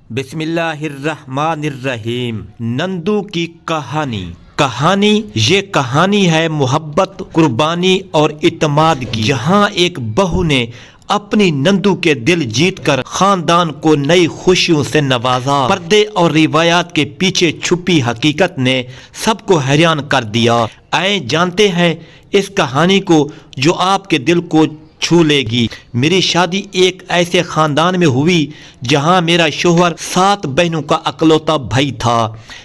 بسم اللہ الرحمن الرحیم۔ نندو کی کہانی یہ کہانی ہے محبت، قربانی اور اعتماد کی، جہاں ایک بہو نے اپنی نندو کے دل جیت کر خاندان کو نئی خوشیوں سے نوازا۔ پردے اور روایات کے پیچھے چھپی حقیقت نے سب کو حیران کر دیا۔ آئیں جانتے ہیں اس کہانی کو جو آپ کے دل کو چھو لے گی۔ میری شادی ایک ایسے خاندان میں ہوئی جہاں میرا شوہر 7 بہنوں کا اکلوتا بھائی تھا۔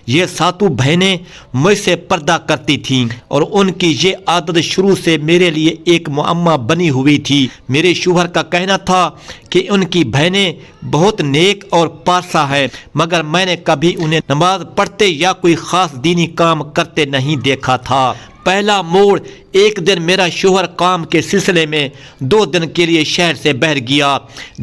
یہ 7 بہنیں مجھ سے پردہ کرتی تھیں اور ان کی یہ عادت شروع سے میرے لیے ایک معمہ بنی ہوئی تھی۔ میرے شوہر کا کہنا تھا کہ ان کی بہنیں بہت نیک اور پارسا ہیں، مگر میں نے کبھی انہیں نماز پڑھتے یا کوئی خاص دینی کام کرتے نہیں دیکھا تھا۔ پہلا موڑ، ایک دن میرا شوہر کام کے سلسلے میں 2 دن کے لیے شہر سے باہر گیا۔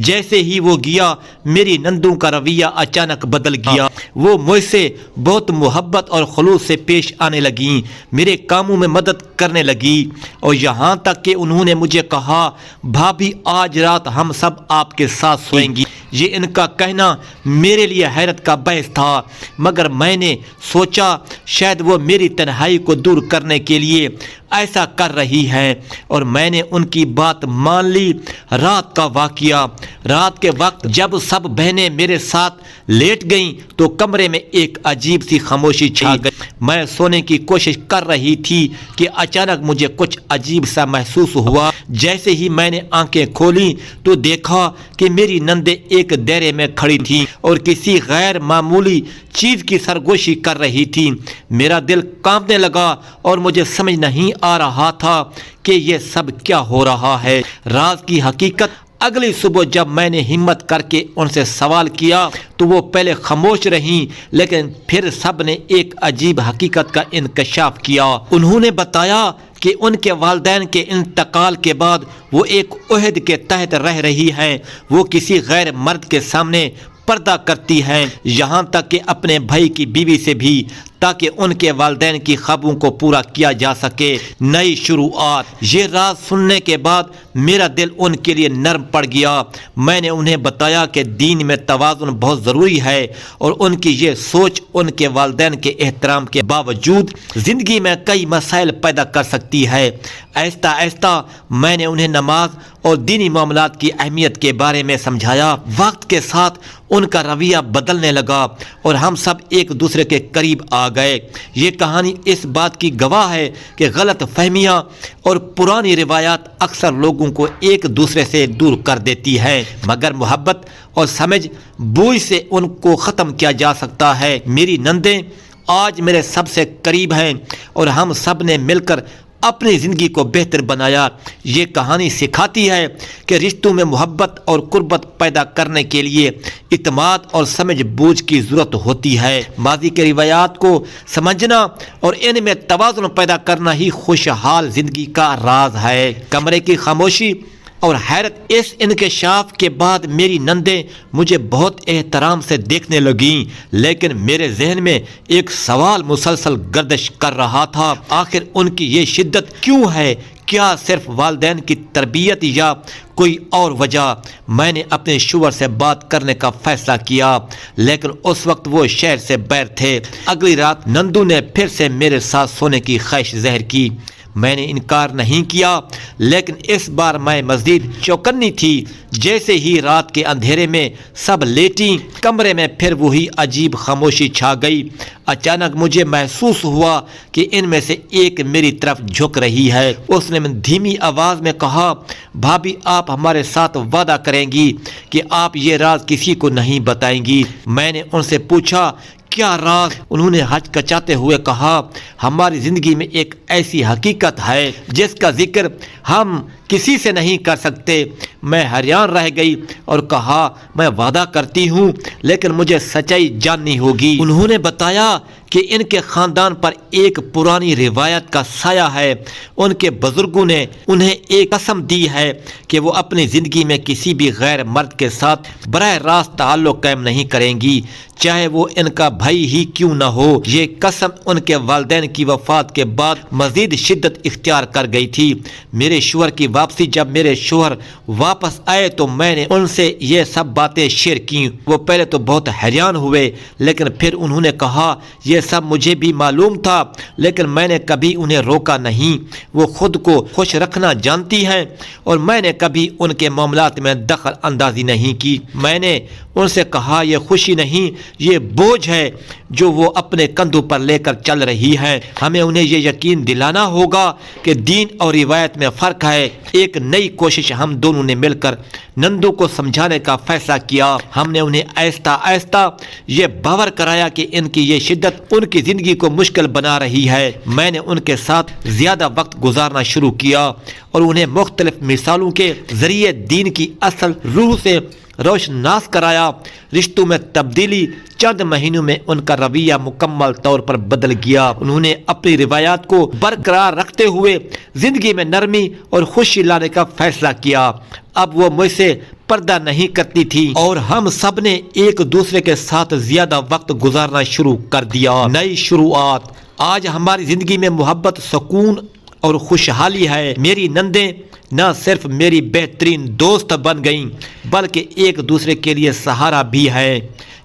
جیسے ہی وہ گیا میری نندوں کا رویہ اچانک بدل گیا۔ وہ مجھ سے بہت محبت اور خلوص سے پیش آنے لگیں، میرے کاموں میں مدد کرنے لگی اور یہاں تک کہ انہوں نے مجھے کہا، بھابھی آج رات ہم سب آپ کے ساتھ سوئیں گی۔ یہ ان کا کہنا میرے لیے حیرت کا باعث تھا، مگر میں نے سوچا شاید وہ میری تنہائی کو دور کرنے کے لیے ایسا کر رہی ہے، اور میں نے ان کی بات مان لی۔ رات کا واقعہ، رات کے وقت جب سب بہنیں میرے ساتھ لیٹ گئیں تو کمرے میں ایک عجیب سی خاموشی چھا گئی۔ میں سونے کی کوشش کر رہی تھی کہ اچانک مجھے کچھ عجیب سا محسوس ہوا۔ جیسے ہی میں نے آنکھیں کھولیں تو دیکھا کہ میری نندیں ایک دائرے میں کھڑی تھیں اور کسی غیر معمولی چیز کی سرگوشی کر رہی تھیں۔ میرا دل کانپنے لگا اور مجھے سمجھ نہیں آ رہا تھا کہ یہ سب کیا ہو رہا ہے۔ راز کی حقیقت، اگلی صبح جب میں نے ہمت کر کے ان سے سوال کیا تو وہ پہلے خاموش رہیں، لیکن پھر سب نے ایک عجیب حقیقت کا انکشاف کیا۔ انہوں نے بتایا کہ ان کے والدین کے انتقال کے بعد وہ ایک عہد کے تحت رہ رہی ہیں۔ وہ کسی غیر مرد کے سامنے پردہ کرتی ہیں، یہاں تک کہ اپنے بھائی کی بیوی سے بھی، تاکہ ان کے والدین کی خوابوں کو پورا کیا جا سکے۔ نئی شروعات۔ یہ راز سننے کے بعد میرا دل ان کے لیے نرم پڑ گیا۔ میں نے انہیں بتایا کہ دین میں توازن بہت ضروری ہے اور ان کی یہ سوچ ان کے والدین کے احترام کے باوجود زندگی میں کئی مسائل پیدا کر سکتی ہے۔ آہستہ آہستہ میں نے انہیں نماز اور دینی معاملات کی اہمیت کے بارے میں سمجھایا۔ وقت کے ساتھ ان کا رویہ بدلنے لگا اور ہم سب ایک دوسرے کے قریب آ گئے۔ یہ کہانی اس بات کی گواہ ہے کہ غلط فہمیاں اور پرانی روایات اکثر لوگوں کو ایک دوسرے سے دور کر دیتی ہے، مگر محبت اور سمجھ بوجھ سے ان کو ختم کیا جا سکتا ہے۔ میری نندیں آج میرے سب سے قریب ہیں اور ہم سب نے مل کر اپنی زندگی کو بہتر بنایا۔ یہ کہانی سکھاتی ہے کہ رشتوں میں محبت اور قربت پیدا کرنے کے لیے اعتماد اور سمجھ بوجھ کی ضرورت ہوتی ہے۔ ماضی کے روایات کو سمجھنا اور ان میں توازن پیدا کرنا ہی خوشحال زندگی کا راز ہے۔ کمرے کی خاموشی اور حیرت۔ اس انکشاف کے بعد میری نندیں مجھے بہت احترام سے دیکھنے لگیں، لیکن میرے ذہن میں ایک سوال مسلسل گردش کر رہا تھا، آخر ان کی یہ شدت کیوں ہے؟ کیا صرف والدین کی تربیت یا کوئی اور وجہ؟ میں نے اپنے شوہر سے بات کرنے کا فیصلہ کیا، لیکن اس وقت وہ شہر سے باہر تھے۔ اگلی رات نندو نے پھر سے میرے ساتھ سونے کی خواہش ظاہر کی۔ میں نے انکار نہیں کیا، لیکن اس بار میں مزید چوکنی تھی۔ جیسے ہی رات کے اندھیرے میں سب لیٹیں، کمرے میں پھر وہی عجیب خاموشی چھا گئی۔ اچانک مجھے محسوس ہوا کہ ان میں سے ایک میری طرف جھک رہی ہے۔ اس نے دھیمی آواز میں کہا، بھابھی آپ ہمارے ساتھ وعدہ کریں گی کہ آپ یہ راز کسی کو نہیں بتائیں گی؟ میں نے ان سے پوچھا، کیا راز؟ انہوں نے ہچکچاتے ہوئے کہا، ہماری زندگی میں ایک ایسی حقیقت ہے جس کا ذکر ہم کسی سے نہیں کر سکتے۔ میں حیران رہ گئی اور کہا، میں وعدہ کرتی ہوں، لیکن مجھے سچائی جاننی ہوگی۔ انہوں نے بتایا کہ ان کے خاندان پر ایک پرانی روایت کا سایہ ہے۔ ان کے بزرگوں نے انہیں ایک قسم دی ہے کہ وہ اپنی زندگی میں کسی بھی غیر مرد کے ساتھ براہ راست تعلق قائم نہیں کریں گی، چاہے وہ ان کا بھائی ہی کیوں نہ ہو۔ یہ قسم ان کے والدین کی وفات کے بعد مزید شدت اختیار کر گئی تھی۔ میرے شوہر کی واپسی جب میرے شوہر واپس آئے تو میں نے ان سے یہ سب باتیں شیئر کی۔ وہ پہلے تو بہت حیران ہوئے، لیکن پھر انہوں نے کہا یہ سب مجھے بھی معلوم تھا، لیکن میں نے کبھی انہیں روکا نہیں۔ وہ خود کو خوش رکھنا جانتی ہیں اور میں نے کبھی ان کے معاملات میں دخل اندازی نہیں کی۔ میں نے ان سے کہا یہ خوشی نہیں، یہ بوجھ ہے جو وہ اپنے کندھوں پر لے کر چل رہی ہے۔ ہمیں انہیں یہ یقین دلانا ہوگا کہ دین اور روایت میں فرق ہے۔ ایک نئی کوشش ہم دونوں نے مل کر نندو کو سمجھانے کا فیصلہ کیا۔ ہم نے انہیں آہستہ آہستہ یہ باور کرایا کہ ان کی یہ شدت ان کی زندگی کو مشکل بنا رہی ہے۔ میں نے ان کے ساتھ زیادہ وقت گزارنا شروع کیا اور انہیں مختلف مثالوں کے ذریعے دین کی اصل روح سے روشناس کرایا۔ رشتوں میں تبدیلی چند مہینوں میں ان کا رویہ مکمل طور پر بدل گیا۔ انہوں نے اپنی روایات کو برقرار رکھتے ہوئے زندگی میں نرمی اور خوشی لانے کا فیصلہ کیا۔ اب وہ مجھ سے پردہ نہیں کرتی تھی اور ہم سب نے ایک دوسرے کے ساتھ زیادہ وقت گزارنا شروع کر دیا۔ نئی شروعات۔ آج ہماری زندگی میں محبت، سکون اور خوشحالی ہے۔ میری نندیں نہ صرف میری بہترین دوست بن گئیں بلکہ ایک دوسرے کے لیے سہارا بھی ہے۔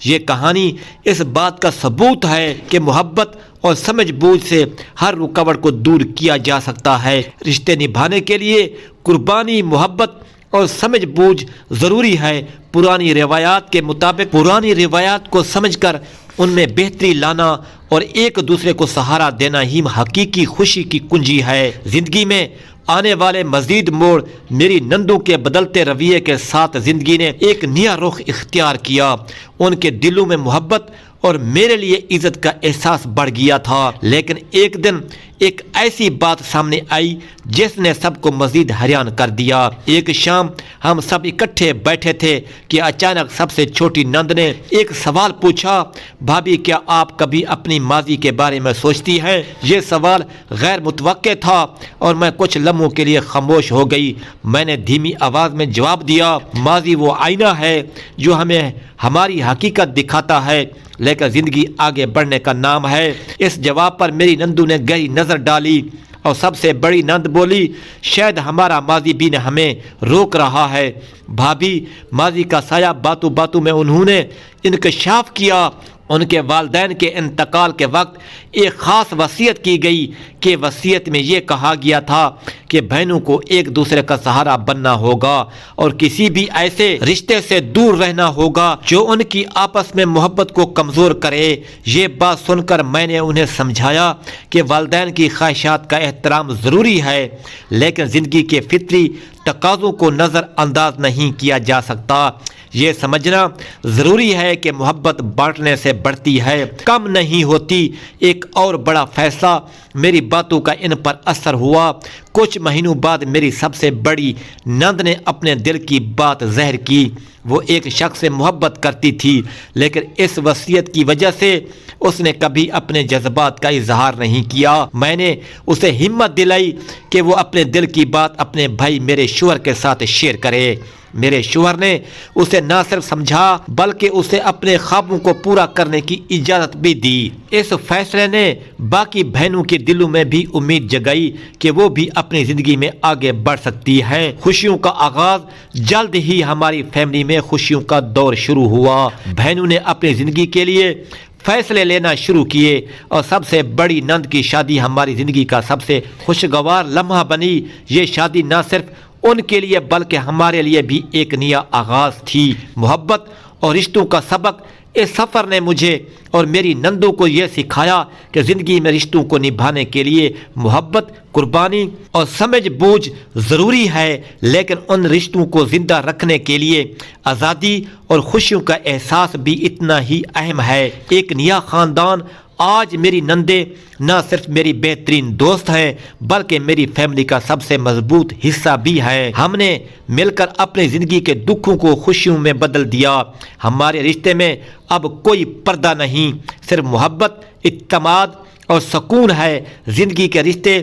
یہ کہانی اس بات کا ثبوت ہے کہ محبت اور سمجھ بوجھ سے ہر رکاوٹ کو دور کیا جا سکتا ہے۔ رشتے نبھانے کے لیے قربانی، محبت اور سمجھ بوجھ ضروری ہے۔ پرانی روایات کے مطابق پرانی روایات کو سمجھ کر ان میں بہتری لانا اور ایک دوسرے کو سہارا دینا ہی حقیقی خوشی کی کنجی ہے۔ زندگی میں آنے والے مزید موڑ۔ میری نندوں کے بدلتے رویے کے ساتھ زندگی نے ایک نیا رخ اختیار کیا۔ ان کے دلوں میں محبت اور میرے لیے عزت کا احساس بڑھ گیا تھا۔ لیکن ایک دن ایک ایسی بات سامنے آئی جس نے سب کو مزید حیران کر دیا۔ ایک شام ہم سب اکٹھے بیٹھے تھے کہ اچانک سب سے چھوٹی نند نے ایک سوال پوچھا، بھابھی کیا آپ کبھی اپنی ماضی کے بارے میں سوچتی ہیں؟ یہ سوال غیر متوقع تھا اور میں کچھ لمحوں کے لیے خاموش ہو گئی۔ میں نے دھیمی آواز میں جواب دیا، ماضی وہ آئینہ ہے جو ہمیں ہماری حقیقت دکھاتا ہے، لیکن زندگی آگے بڑھنے کا نام ہے۔ اس جواب پر میری نندو نے گہری نظر ڈالی اور سب سے بڑی نند بولی، شاید ہمارا ماضی بھی ہمیں روک رہا ہے۔ بھابھی، ماضی کا سایہ باتوں باتوں میں انہوں نے انکشاف کیا۔ ان کے والدین کے انتقال کے وقت ایک خاص وصیت کی گئی کہ وصیت میں یہ کہا گیا تھا کہ بہنوں کو ایک دوسرے کا سہارا بننا ہوگا اور کسی بھی ایسے رشتے سے دور رہنا ہوگا جو ان کی آپس میں محبت کو کمزور کرے۔ یہ بات سن کر میں نے انہیں سمجھایا کہ والدین کی خواہشات کا احترام ضروری ہے، لیکن زندگی کے فطری تقاضوں کو نظر انداز نہیں کیا جا سکتا۔ یہ سمجھنا ضروری ہے کہ محبت بانٹنے سے بڑھتی ہے، کم نہیں ہوتی۔ ایک اور بڑا فیصلہ۔ میری باتوں کا ان پر اثر ہوا۔ کچھ مہینوں بعد میری سب سے بڑی نند نے اپنے دل کی بات ظاہر کی۔ وہ ایک شخص سے محبت کرتی تھی، لیکن اس وصیت کی وجہ سے اس نے کبھی اپنے جذبات کا اظہار نہیں کیا۔ میں نے اسے ہمت دلائی کہ وہ اپنے دل کی بات اپنے بھائی میرے شوہر کے ساتھ شیئر کرے۔ میرے شوہر نے اسے نہ صرف سمجھا بلکہ اسے اپنے خوابوں کو پورا کرنے کی اجازت بھی دی۔ اس فیصلے نے باقی بہنوں کے دلوں میں بھی امید جگائی کہ وہ بھی اپنی زندگی میں آگے بڑھ سکتی ہیں۔ خوشیوں کا آغاز۔ جلد ہی ہماری فیملی میں خوشیوں کا دور شروع ہوا۔ بہنوں نے اپنی زندگی کے لیے فیصلے لینا شروع کیے اور سب سے بڑی نند کی شادی ہماری زندگی کا سب سے خوشگوار لمحہ بنی۔ یہ شادی نہ صرف ان کے لیے بلکہ ہمارے لیے بھی ایک نیا آغاز تھی۔ محبت اور رشتوں کا سبق۔ اس سفر نے مجھے اور میری نندوں کو یہ سکھایا کہ زندگی میں رشتوں کو نبھانے کے لیے محبت، قربانی اور سمجھ بوجھ ضروری ہے، لیکن ان رشتوں کو زندہ رکھنے کے لیے آزادی اور خوشیوں کا احساس بھی اتنا ہی اہم ہے۔ ایک نیا خاندان۔ آج میری نندیں نہ صرف میری بہترین دوست ہیں بلکہ میری فیملی کا سب سے مضبوط حصہ بھی ہیں۔ ہم نے مل کر اپنی زندگی کے دکھوں کو خوشیوں میں بدل دیا۔ ہمارے رشتے میں اب کوئی پردہ نہیں، صرف محبت، اعتماد اور سکون ہے۔ زندگی کے رشتے